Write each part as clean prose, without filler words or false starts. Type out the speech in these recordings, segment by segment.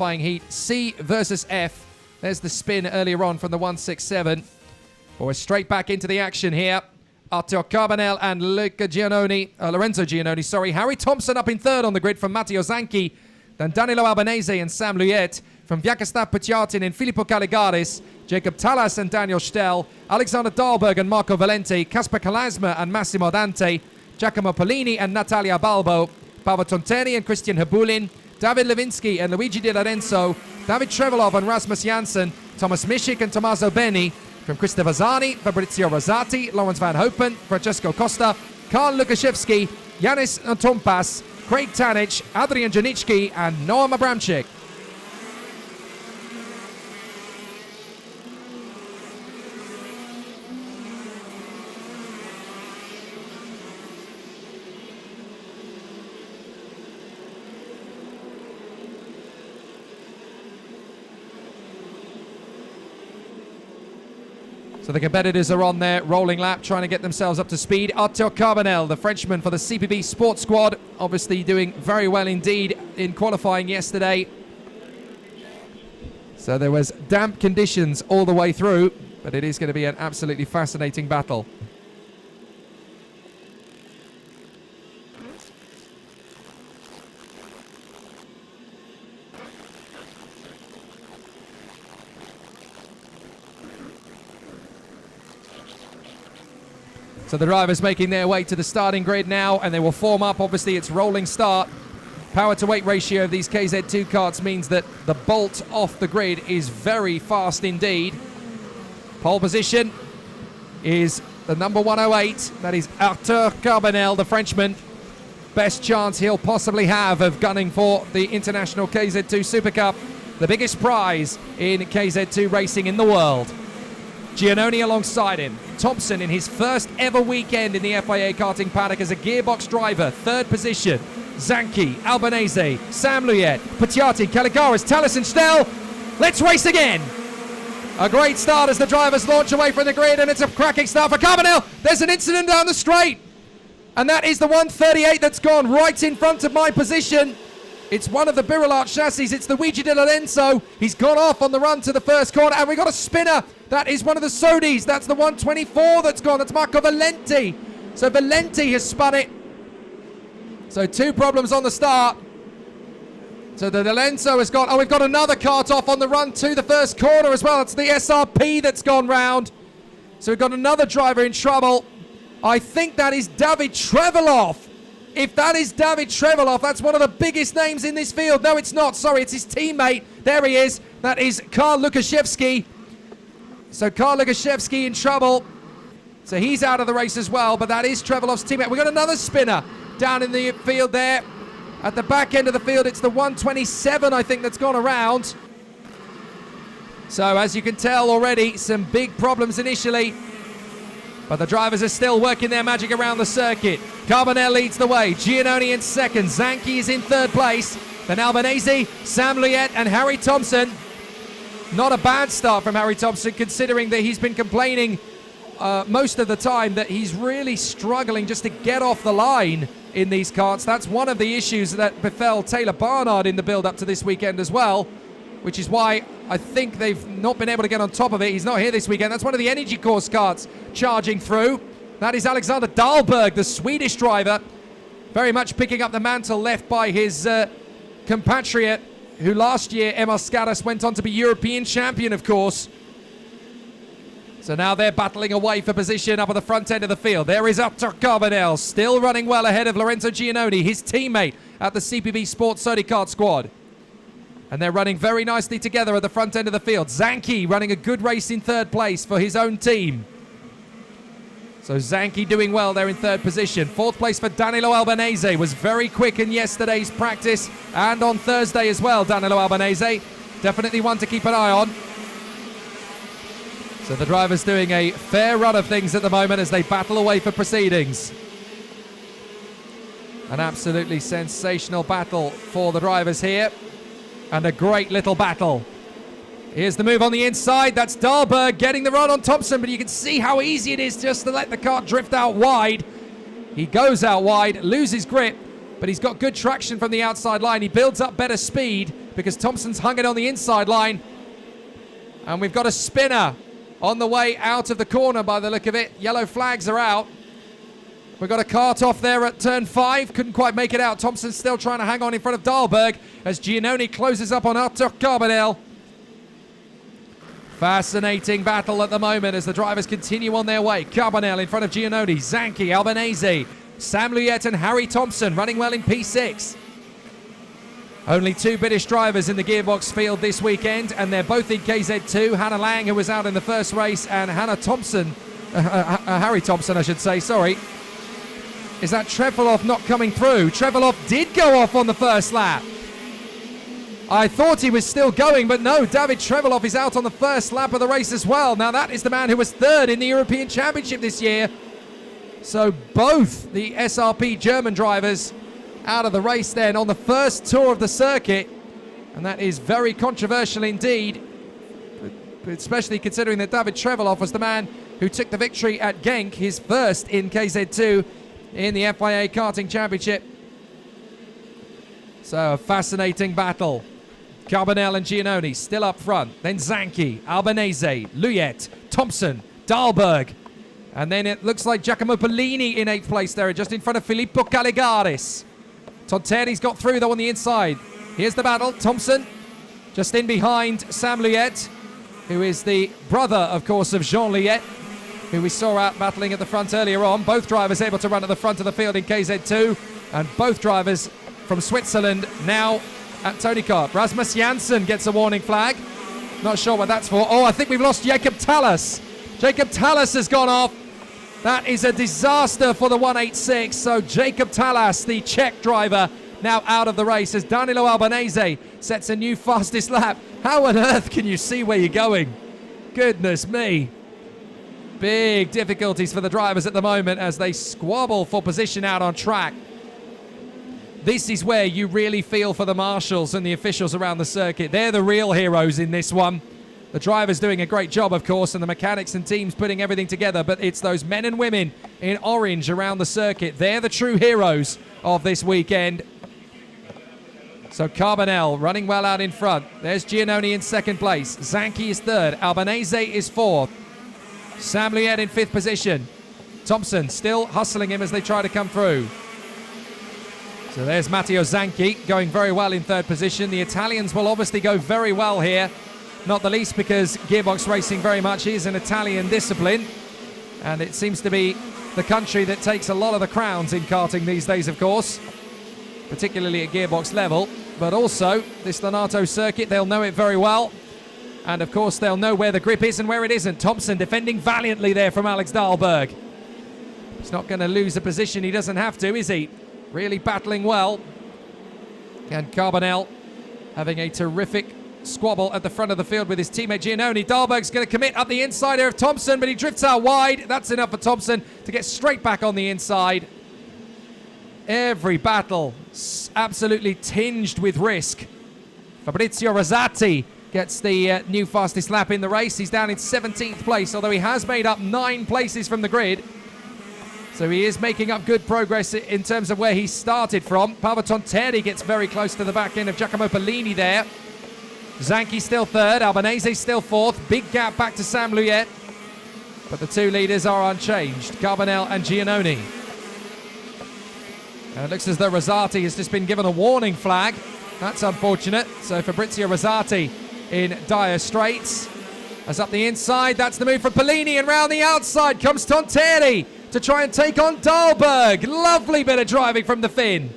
heat, C versus F. There's the spin earlier on from the 167. But we're straight back into the action here. Arthur Carbonell and Lorenzo Giannoni. Harry Thompson up in third on the grid from Matteo Zanchi. Then Danilo Albanese and Sam Luyet. From Vyacheslav Putyartin and Filippo Caligaris. Jacob Talas and Daniel Stell. Alexander Dahlberg and Marco Valenti. Kasper Kalasma and Massimo Dante. Giacomo Polini and Natalia Balbo. Paavo Tonteni and Christian Habulin. David Levinsky and Luigi Di Lorenzo. David Trevelov and Rasmus Janssen. Thomas Mischik and Tommaso Beni. From Krista Vazani, Fabrizio Rosati, Lawrence Van Hopen, Francesco Costa, Karl Lukashevsky, Yanis Antompas, Craig Tanich, Adrian Janicki, and Noam Abramczyk. So the competitors are on their rolling lap, trying to get themselves up to speed. Arthur Carbonell, the Frenchman for the CPB Sports Squad, obviously doing very well indeed in qualifying yesterday. So there was damp conditions all the way through, but it is going to be an absolutely fascinating battle. So the drivers making their way to the starting grid now, and they will form up. Obviously, it's rolling start. Power to weight ratio of these KZ2 karts means that the bolt off the grid is very fast indeed. Pole position is the number 108. That is Arthur Carbonell, the Frenchman. Best chance he'll possibly have of gunning for the International KZ2 Super Cup, the biggest prize in KZ2 racing in the world. Giannoni alongside him. Thompson in his first ever weekend in the FIA karting paddock as a gearbox driver, third position. Zanchi, Albanese, Sam Luyet, Putyartin, Caligaris, Talas and Stell. Let's race again. A great start as the drivers launch away from the grid, and it's a cracking start for Carbonell. There's an incident down the straight, and that is the 138 that's gone right in front of my position. It's one of the Birolart chassis. It's the Luigi Di Lorenzo. He's gone off on the run to the first corner, and we got a spinner. That is one of the Sodis. That's the 124 that's gone. That's Marco Valenti. So Valenti has spun it. So two problems on the start. So the Di Lorenzo has gone. Oh, we've got another kart off on the run to the first corner as well. It's the SRP that's gone round. So we've got another driver in trouble. I think that is David Trevelov. If that is David Trevelov, that's one of the biggest names in this field. No, it's not. Sorry, it's his teammate. There he is. That is Karl Lukashevsky. So Karl Lukashevsky in trouble. So he's out of the race as well, but that is Trevelov's teammate. We've got another spinner down in the field there. At the back end of the field, it's the 127, I think, that's gone around. So as you can tell already, some big problems initially. But the drivers are still working their magic around the circuit. Carbonell leads the way. Giannoni in second. Zanchi is in third place. Then Albanese, Sam Luyet and Harry Thompson. Not a bad start from Harry Thompson, considering that he's been complaining most of the time that he's really struggling just to get off the line in these karts. That's one of the issues that befell Taylor Barnard in the build-up to this weekend as well, which is why I think they've not been able to get on top of it. He's not here this weekend. That's one of the Energy Course karts charging through. That is Alexander Dahlberg, the Swedish driver, very much picking up the mantle left by his compatriot, who last year, Emil Skadas, went on to be European champion, of course. So now they're battling away for position up at the front end of the field. There is Arthur Carbonell, still running well ahead of Lorenzo Giannoni, his teammate at the CPB Sports Sodi Kart squad. And they're running very nicely together at the front end of the field. Zanchi running a good race in third place for his own team. So Zanchi doing well there in third position. Fourth place for Danilo Albanese. Was very quick in yesterday's practice and on Thursday as well, Danilo Albanese. Definitely one to keep an eye on. So the drivers doing a fair run of things at the moment as they battle away for proceedings. An absolutely sensational battle for the drivers here. And a great little battle. Here's the move on the inside. That's Dahlberg getting the run on Thompson, but you can see how easy it is just to let the car drift out wide. He goes out wide, loses grip, but he's got good traction from the outside line. He builds up better speed, because Thompson's hung it on the inside line. And we've got a spinner on the way out of the corner by the look of it. Yellow flags are out. We've got a cart off there at turn 5. Couldn't quite make it out. Thompson's still trying to hang on in front of Dahlberg as Giannone closes up on Octobre. Fascinating battle at the moment as the drivers continue on their way. Carbonell in front of Giannone, Zanchi, Albanese, Sam Luyet and Harry Thompson running well in P6. Only 2 British drivers in the gearbox field this weekend, and they're both in KZ2. Hannah Lang, who was out in the first race, and Harry Thompson, I should say, sorry. Is that Trevelov not coming through? Trevelov did go off on the first lap. I thought he was still going, but no, David Trevelov is out on the first lap of the race as well. Now that is the man who was 3rd in the European Championship this year. So both the SRP German drivers out of the race then on the first tour of the circuit. And that is very controversial indeed, especially considering that David Trevelov was the man who took the victory at Genk, his first in KZ2 in the FIA Karting Championship. So a fascinating battle. Carbonell and Giannone still up front. Then Zanchi, Albanese, Luyet, Thompson, Dahlberg. And then it looks like Giacomo Polini in 8th place there, just in front of Filippo Caligaris. Tonteri's got through though on the inside. Here's the battle. Thompson just in behind Sam Luyet, who is the brother, of course, of Jean Luyet, who we saw out battling at the front earlier on. Both drivers able to run at the front of the field in KZ2, and both drivers from Switzerland now at Tony Kart. Rasmus Janssen gets a warning flag. Not sure what that's for. Oh, I think we've lost Jacob Tallis. Jacob Tallis has gone off. That is a disaster for the 186. So Jacob Tallis, the Czech driver, now out of the race as Danilo Albanese sets a new fastest lap. How on earth can you see where you're going? Goodness me. Big difficulties for the drivers at the moment as they squabble for position out on track. This is where you really feel for the marshals and the officials around the circuit. They're the real heroes in this one. The drivers doing a great job, of course, and the mechanics and teams putting everything together, but it's those men and women in orange around the circuit. They're the true heroes of this weekend. So Carbonell running well out in front. There's Giannone in 2nd place. Zanchi is 3rd. Albanese is 4th. Sam Luyet in 5th position. Thompson still hustling him as they try to come through. So there's Matteo Zanchi going very well in 3rd position. The Italians will obviously go very well here, not the least because gearbox racing very much is an Italian discipline, and it seems to be the country that takes a lot of the crowns in karting these days, of course, particularly at gearbox level. But also this Lonato circuit, they'll know it very well, and of course they'll know where the grip is and where it isn't. Thompson defending valiantly there from Alex Dahlberg. He's not going to lose a position, he doesn't have to, is he? Really battling well. And Carbonell having a terrific squabble at the front of the field with his teammate Giannone. Dahlberg's going to commit up the inside here of Thompson, but he drifts out wide. That's enough for Thompson to get straight back on the inside. Every battle absolutely tinged with risk. Fabrizio Rosati gets the new fastest lap in the race. He's down in 17th place, although he has made up 9 places from the grid. So he is making up good progress in terms of where he started from. Paolo Tonteri gets very close to the back end of Giacomo Polini there. Zanchi still 3rd, Albanese still 4th. Big gap back to Sam Luyet. But the 2 leaders are unchanged, Carbonell and Giannone. And it looks as though Rosati has just been given a warning flag. That's unfortunate. So Fabrizio Rosati in dire straits. As up the inside, that's the move from Polini, and round the outside comes Tonteri to try and take on Dahlberg. Lovely bit of driving from the Finn.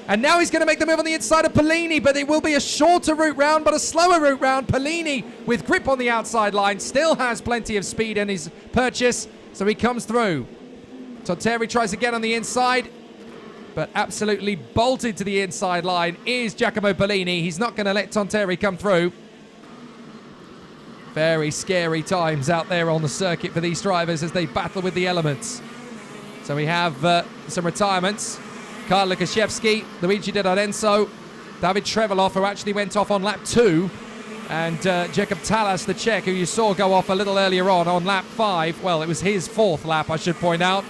And now he's going to make the move on the inside of Polini, but it will be a shorter route round, but a slower route round. Polini, with grip on the outside line, still has plenty of speed in his purchase, so he comes through. Tonteri tries again on the inside, but absolutely bolted to the inside line is Giacomo Polini. He's not going to let Tonteri come through. Very scary times out there on the circuit for these drivers as they battle with the elements. So we have some retirements. Karl Lukaszewski, Luigi Di Lorenzo, David Trevelov, who actually went off on lap 2, and Jacob Tallis, the Czech, who you saw go off a little earlier on lap 5. Well, it was his 4th lap, I should point out.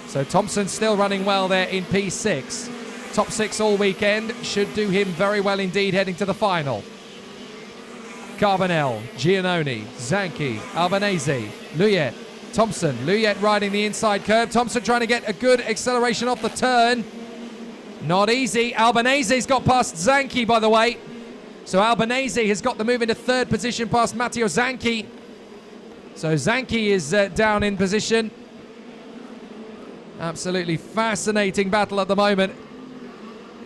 So Thompson still running well there in P6. top 6 all weekend. Should do him very well indeed heading to the final. Carbonell, Giannoni, Zanchi, Albanese, Luyet, Thompson. Luyet riding the inside curve. Thompson trying to get a good acceleration off the turn. Not easy. Albanese's got past Zanchi, by the way. So Albanese has got the move into 3rd position past Matteo Zanchi. So Zanchi is down in position. Absolutely fascinating battle at the moment.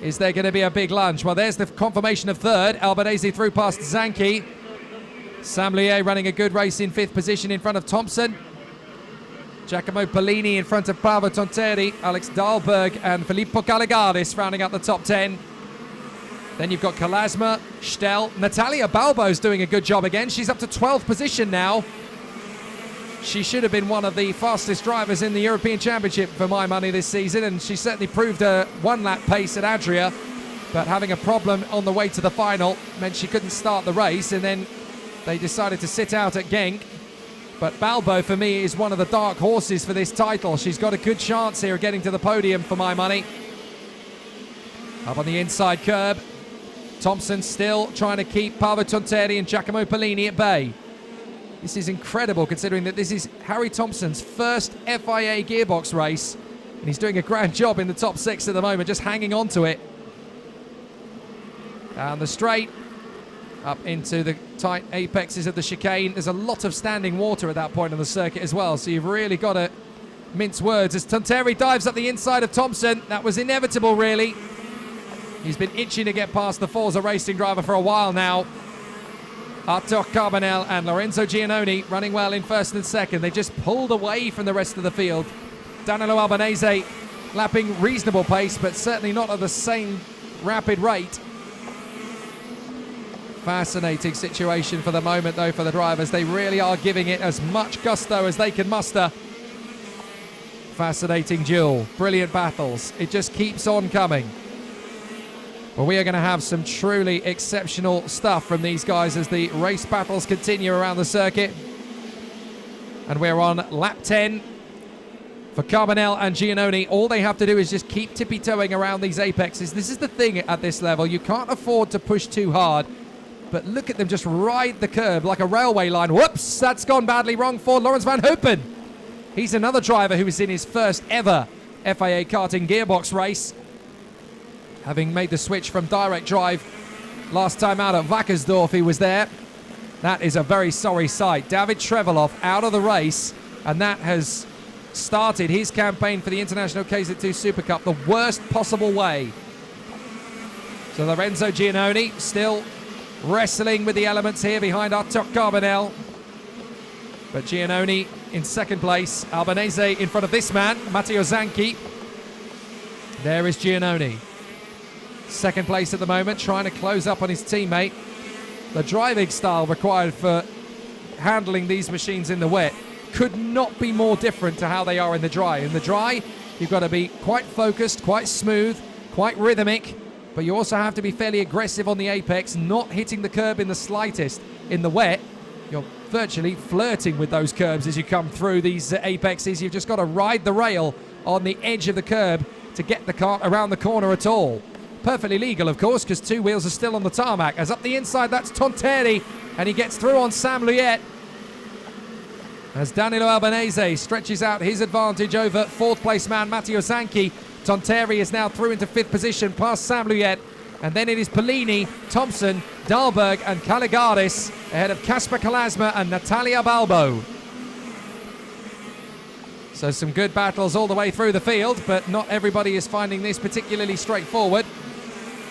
Is there going to be a big lunge? Well, there's the confirmation of 3rd. Albanese through past Zanchi. Sam Lier running a good race in 5th position in front of Thompson. Giacomo Pellini in front of Paolo Tonteri, Alex Dahlberg and Filippo Caligaris rounding out the top 10. Then you've got Kalasma, Stel. Natalia Balbo's doing a good job again. She's up to 12th position now. She should have been one of the fastest drivers in the European Championship for my money this season, and she certainly proved her one-lap pace at Adria, but having a problem on the way to the final meant she couldn't start the race, and then they decided to sit out at Genk. But Balbo, for me, is one of the dark horses for this title. She's got a good chance here of getting to the podium for my money. Up on the inside curb. Thompson still trying to keep Paolo Tonteri and Giacomo Pellini at bay. This is incredible considering that this is Harry Thompson's first FIA gearbox race. And he's doing a grand job in the top 6 at the moment, just hanging on to it. Down the straight. Up into the tight apexes of the chicane. There's a lot of standing water at that point on the circuit as well, so you've really got to mince words. As Tonteri dives up the inside of Thompson, that was inevitable, really. He's been itching to get past the Forza Racing driver for a while now. Artur Carbonell and Lorenzo Giannoni running well in 1st and 2nd. They just pulled away from the rest of the field. Danilo Albanese lapping reasonable pace, but certainly not at the same rapid rate. Fascinating situation for the moment, though, for the drivers. They really are giving it as much gusto as they can muster. Fascinating duel. Brilliant battles. It just keeps on coming. Well, we are going to have some truly exceptional stuff from these guys as the race battles continue around the circuit. And we're on lap 10 for Carbonell and Giannoni. All they have to do is just keep tippy-toeing around these apexes. This is the thing at this level. You can't afford to push too hard. But look at them just ride the curb like a railway line. Whoops, that's gone badly wrong for Lawrence Van Hoopen. He's another driver who is in his first ever FIA karting gearbox race, having made the switch from direct drive last time out at Wackersdorf. He was there. That is a very sorry sight. David Trevelov out of the race, and that has started his campaign for the International Kz2 Super Cup the worst possible way. So Lorenzo Giannoni still wrestling with the elements here behind Artur Carbonell. But Giannoni in 2nd place. Albanese in front of this man, Matteo Zanchi. There is Giannoni. 2nd place at the moment, trying to close up on his teammate. The driving style required for handling these machines in the wet could not be more different to how they are in the dry. In the dry, you've got to be quite focused, quite smooth, quite rhythmic, but you also have to be fairly aggressive on the apex, not hitting the curb in the slightest. In the wet, you're virtually flirting with those curbs as you come through these apexes. You've just got to ride the rail on the edge of the curb to get the car around the corner at all. Perfectly legal, of course, because 2 wheels are still on the tarmac. As up the inside, that's Tonteri, and he gets through on Sam Luyet. As Danilo Albanese stretches out his advantage over 4th place man Matteo Zanchi. Tonteri is now through into 5th position past Sam Luyet. And then it is Pellini, Thompson, Dahlberg and Caligaris ahead of Kasper Kalasma and Natalia Balbo. So some good battles all the way through the field, but not everybody is finding this particularly straightforward.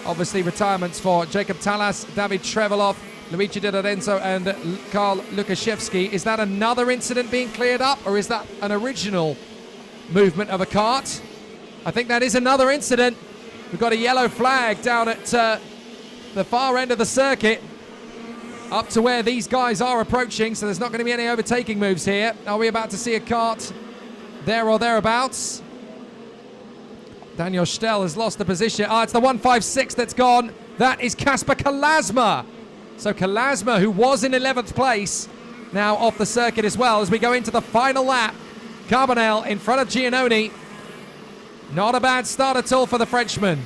Obviously retirements for Jacob Talas, David Trevelov, Luigi Di Lorenzo and Karl Lukaszewski. Is that another incident being cleared up, or is that an original movement of a kart? I think that is another incident. We've got a yellow flag down at the far end of the circuit, up to where these guys are approaching, so there's not going to be any overtaking moves here. Are we about to see a kart there or thereabouts? Daniel Stel has lost the position. It's the 156 that's gone. That is Kasper Kalasma. So Kalasma, who was in 11th place, now off the circuit as well as we go into the final lap. Carbonell in front of Giannoni. Not a bad start at all for the Frenchman.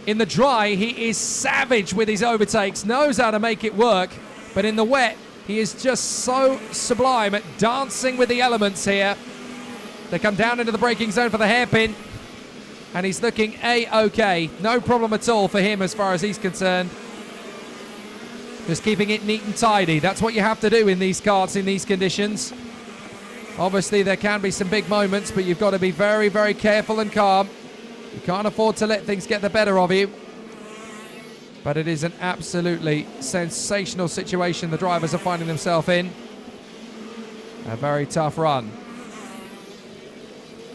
In the dry, he is savage with his overtakes, knows how to make it work. But in the wet, he is just so sublime at dancing with the elements here. They come down into the braking zone for the hairpin. And he's looking A-OK. No problem at all for him as far as he's concerned. Just keeping it neat and tidy. That's what you have to do in these karts, in these conditions. Obviously, there can be some big moments, but you've got to be very, very careful and calm. You can't afford to let things get the better of you. But it is an absolutely sensational situation the drivers are finding themselves in. A very tough run.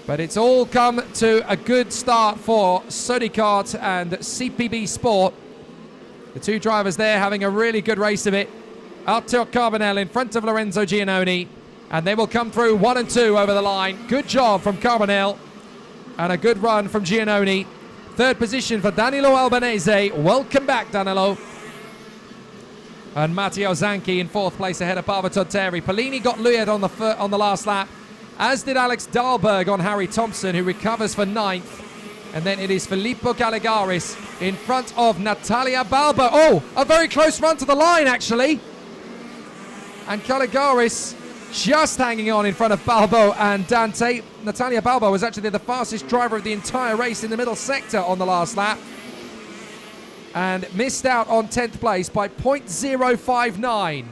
But it's all come to a good start for Sodikart and CPB Sport. The two drivers there having a really good race of it. Arthur Carbonell in front of Lorenzo Giannoni. And they will come through 1 and 2 over the line. Good job from Carbonell. And a good run from Giannoni. Third position for Danilo Albanese. Welcome back, Danilo. And Matteo Zanchi in fourth place ahead of Paavo Totteri. Polini got Luyet on the last lap, as did Alex Dahlberg on Harry Thompson, who recovers for 9th. And then it is Filippo Caligaris in front of Natalia Balbo. Oh, a very close run to the line, actually. And Caligaris just hanging on in front of Balbo and Dante. Natalia Balbo was actually the fastest driver of the entire race in the middle sector on the last lap. And missed out on 10th place by 0.059.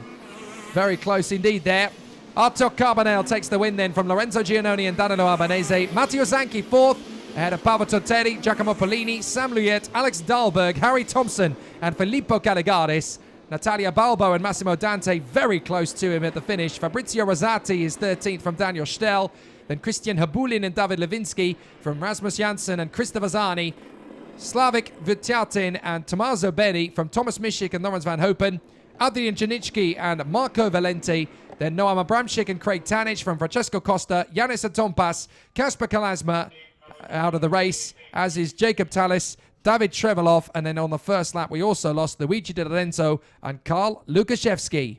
Very close indeed there. Arthur Carbonell takes the win then from Lorenzo Giannoni and Danilo Albanese. Matteo Zanchi 4th, ahead of Paavo Totteri, Giacomo Polini, Sam Luyet, Alex Dahlberg, Harry Thompson and Filippo Caligaris. Natalia Balbo and Massimo Dante very close to him at the finish. Fabrizio Rosati is 13th from Daniel Stell. Then Christian Habulin and David Lewinsky from Rasmus Janssen and Christopher Zani. Slavik Vitiatin and Tommaso Beni from Thomas Mischik and Lawrence Van Hopen. Adrian Janicki and Marco Valenti. Then Noam Abramczyk and Craig Tanich from Francesco Costa. Yannis Atompas, Kasper Kalasma out of the race, as is Jacob Tallis, David Trevelov, and then on the first lap we also lost Luigi Di Lorenzo and Karl Lukaszewski.